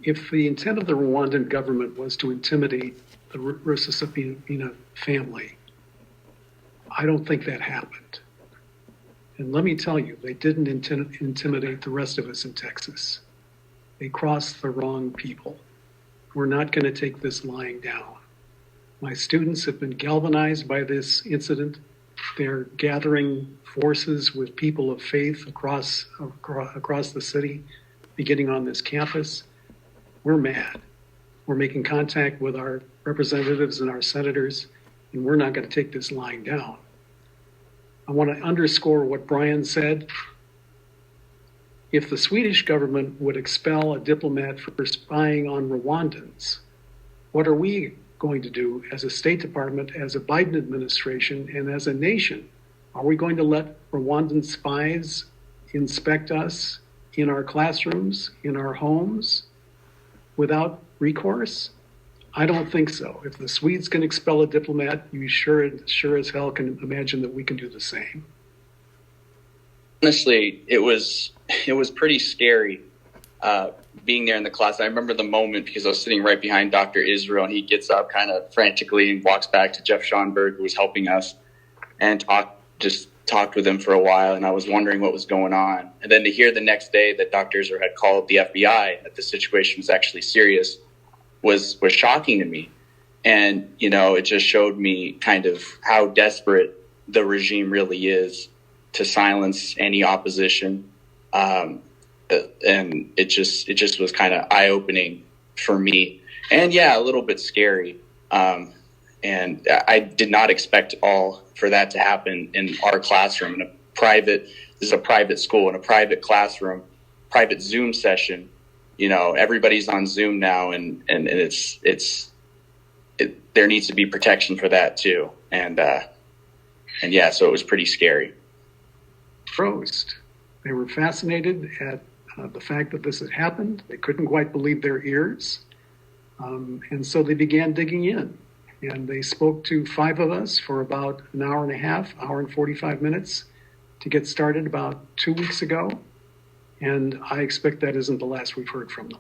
If the intent of the Rwandan government was to intimidate the Rusesabagina family, I don't think that happened. And let me tell you, they didn't intimidate the rest of us in Texas. They crossed the wrong people. We're not going to take this lying down. My students have been galvanized by this incident. They're gathering forces with people of faith across the city, beginning on this campus. We're mad. We're making contact with our representatives and our senators, and we're not going to take this lying down. I want to underscore what Brian said. If the Swedish government would expel a diplomat for spying on Rwandans, what are we going to do as a State Department, as a Biden administration, and as a nation? Are we going to let Rwandan spies inspect us in our classrooms, in our homes, without recourse? I don't think so. If the Swedes can expel a diplomat, you sure as hell can imagine that we can do the same. Honestly, it was pretty scary being there in the class. I remember the moment because I was sitting right behind Dr. Israel, and he gets up kind of frantically and walks back to Jeff Schonberg, who was helping us, and talked with him for a while. And I was wondering what was going on. And then to hear the next day that Dr. Israel had called the FBI, that the situation was actually serious, was shocking to me. And, it just showed me kind of how desperate the regime really is to silence any opposition. And it just was kind of eye-opening for me. And yeah, a little bit scary. And I did not expect for that to happen in our classroom, this is a private school, in a private classroom, private Zoom session. Everybody's on Zoom now, and there needs to be protection for that too. And yeah, so it was pretty scary. Froze. They were fascinated at the fact that this had happened. They couldn't quite believe their ears. And so they began digging in. And they spoke to 5 of us for about an hour and a half, hour and 45 minutes to get started about 2 weeks ago. And I expect that isn't the last we've heard from them.